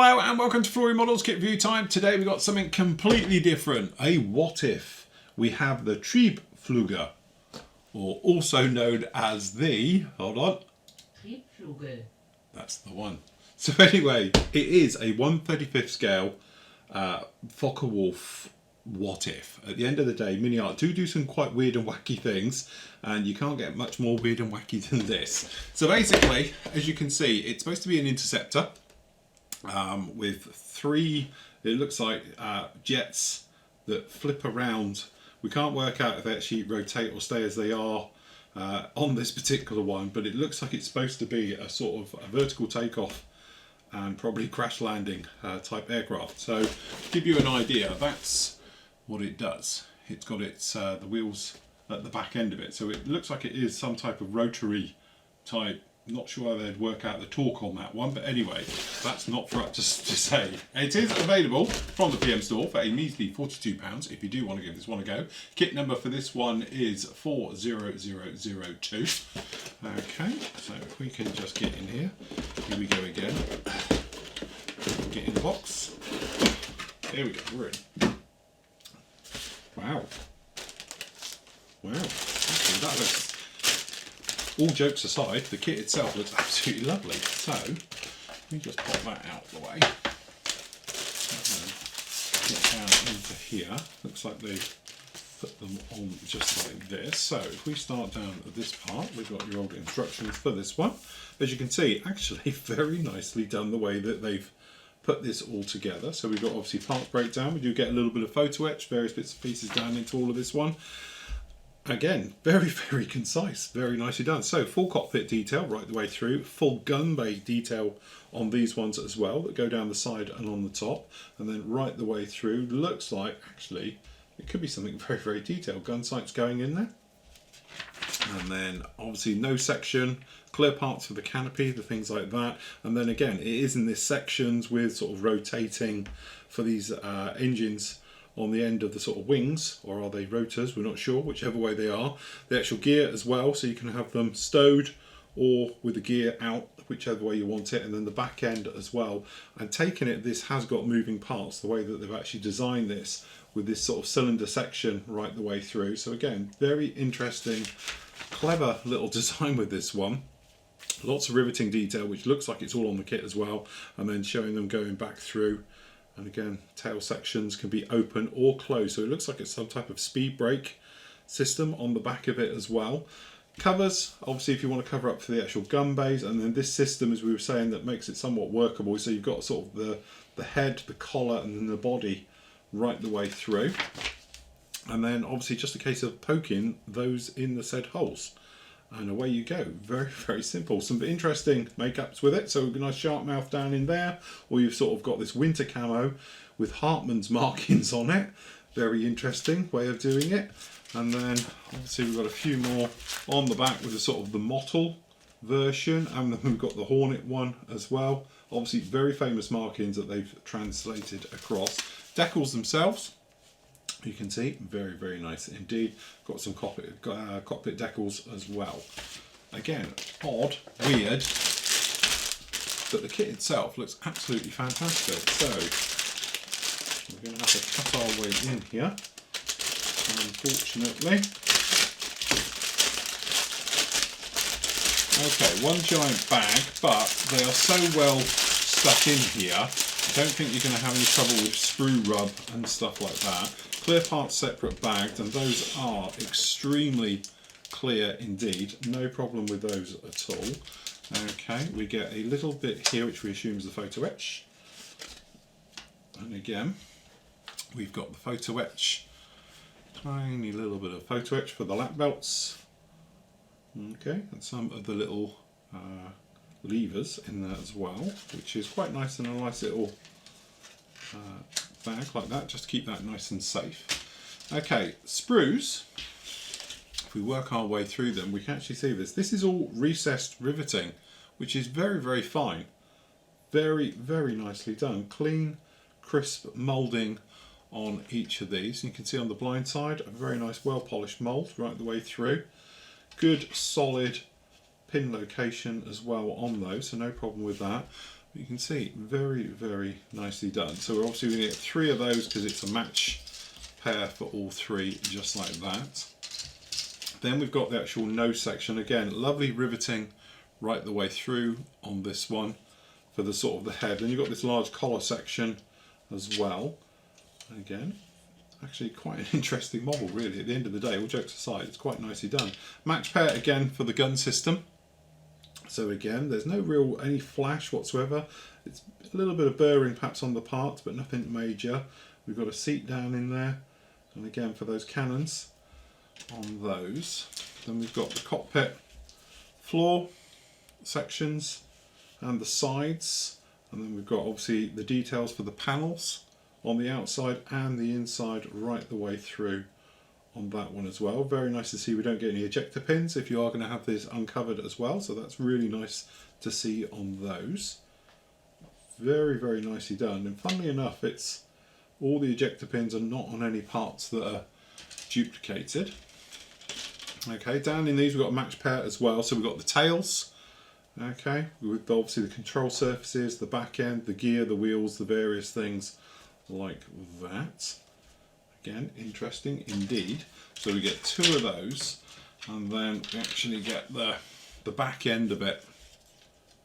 Hello and welcome to Flooring Models Kit Review Time. Today we've got something completely different, a what if. We have the Triebflugel, or also known as the, hold on. Triebflugel. That's the one. So anyway, it is a 1/35th scale Focke Wolf what if. At the end of the day, Mini Art do some quite weird and wacky things, and you can't get much more weird and wacky than this. So basically, as you can see, it's supposed to be an interceptor. With three, it looks like jets that flip around. We can't work out if they actually rotate or stay as they are on this particular one, but it looks like it's supposed to be a sort of a vertical takeoff and probably crash landing type aircraft. So to give you an idea, that's what it does. It's got its the wheels at the back end of it, so it looks like it is some type of rotary type. Not sure how they'd work out the torque on that one, but anyway, that's not for us to say. It is available from the PM store for a measly £42 if you do want to give this one a go. Kit number for this one is 40002. Okay, so if we can just get in here we go again. Get in the box. There we go, we're in. Wow. Wow. Actually, that looks... All jokes aside, the kit itself looks absolutely lovely. So, let me just pop that out of the way. Get down into here. Looks like they put them on just like this. So, if we start down at this part, we've got your old instructions for this one. As you can see, actually very nicely done the way that they've put this all together. So we've got obviously parts breakdown. We do get a little bit of photo etch, various bits and pieces down into all of this one. Again, very, very concise, very nicely done. So full cockpit detail right the way through, full gun bay detail on these ones as well that go down the side and on the top, and then right the way through. Looks like actually it could be something very, very detailed. Gun sights going in there, and then obviously no section, clear parts for the canopy, the things like that. And then again, it is in this sections with sort of rotating for these engines on the end of the sort of wings, or are they rotors? We're not sure, whichever way they are. The actual gear as well, so you can have them stowed or with the gear out, whichever way you want it, and then the back end as well. And taking it, this has got moving parts, the way that they've actually designed this, with this sort of cylinder section right the way through. So again, very interesting, clever little design with this one. Lots of riveting detail, which looks like it's all on the kit as well, and then showing them going back through. And again, tail sections can be open or closed, so it looks like it's some type of speed brake system on the back of it as well. Covers, obviously if you want to cover up for the actual gun bays, and then this system, as we were saying, that makes it somewhat workable. So you've got sort of the head, the collar, and then the body right the way through. And then obviously just a case of poking those in the said holes. And away you go. Very, very simple. Some interesting makeups with it. So a nice sharp mouth down in there, or you've sort of got this winter camo with Hartmann's markings on it. Very interesting way of doing it. And then obviously we've got a few more on the back with the sort of the mottle version, and then we've got the Hornet one as well. Obviously very famous markings that they've translated across. Decals themselves, you can see, very, very nice indeed. Got some cockpit decals as well. Again, odd, weird, but the kit itself looks absolutely fantastic. So we're going to have to cut our way in here, unfortunately. Okay, one giant bag, but they are so well stuck in here, I don't think you're going to have any trouble with sprue rub and stuff like that. Clear parts separate bagged, and those are extremely clear indeed. No problem with those at all. Okay, we get a little bit here which we assume is the photo etch. And again, we've got the photo etch. Tiny little bit of photo etch for the lap belts. Okay, and some of the little levers in there as well, which is quite nice, and a nice little bag like that, just to keep that nice and safe. Okay, sprues, if we work our way through them, we can actually see this. This is all recessed riveting, which is very, very fine. Very, very nicely done. Clean, crisp moulding on each of these. You can see on the blind side, a very nice, well-polished mould right the way through. Good, solid pin location as well on those, so no problem with that. You can see very, very nicely done. So we're obviously going to get 3 of those because it's a match pair for all 3, just like that. Then we've got the actual nose section. Again, lovely riveting right the way through on this one for the sort of the head. Then you've got this large collar section as well. Again, actually quite an interesting model really. At the end of the day, all jokes aside, it's quite nicely done. Match pair again for the gun system. So again, there's no real any flash whatsoever. It's a little bit of burring perhaps on the parts, but nothing major. We've got a seat down in there, and again for those cannons on those. Then we've got the cockpit floor sections and the sides, and then we've got obviously the details for the panels on the outside and the inside right the way through on that one as well. Very nice to see we don't get any ejector pins if you are going to have this uncovered as well, so that's really nice to see on those. Very, very nicely done, and funnily enough, it's all the ejector pins are not on any parts that are duplicated. Okay, down in these we've got a match pair as well, so we've got the tails, okay, with obviously the control surfaces, the back end, the gear, the wheels, the various things like that. Again, interesting indeed. So we get 2 of those, and then we actually get the back end of it.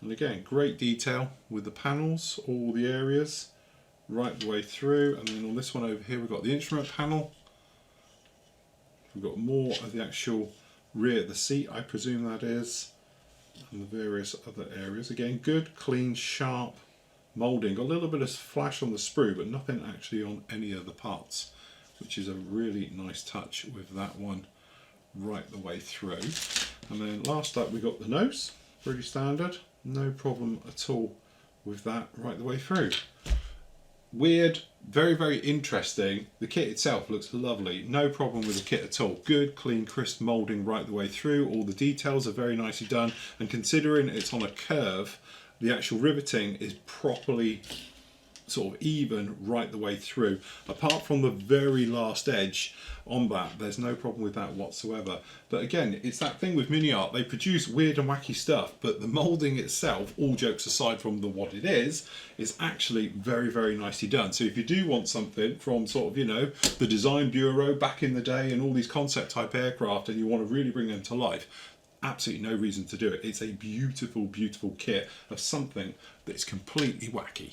And again, great detail with the panels, all the areas, right the way through. And then on this one over here, we've got the instrument panel. We've got more of the actual rear of the seat, I presume that is, and the various other areas. Again, good, clean, sharp moulding. Got a little bit of flash on the sprue, but nothing actually on any of the parts, which is a really nice touch with that one right the way through. And then last up we got the nose, pretty standard, no problem at all with that right the way through. Weird, very, very interesting. The kit itself looks lovely, no problem with the kit at all. Good, clean, crisp moulding right the way through. All the details are very nicely done, and considering it's on a curve, the actual riveting is properly sort of even right the way through. Apart from the very last edge on that, there's no problem with that whatsoever. But again, it's that thing with mini art, they produce weird and wacky stuff, but the moulding itself, all jokes aside from what it is actually very, very nicely done. So if you do want something from sort of, you know, the design bureau back in the day and all these concept type aircraft, and you want to really bring them to life, absolutely no reason to do it. It's a beautiful, beautiful kit of something that's completely wacky.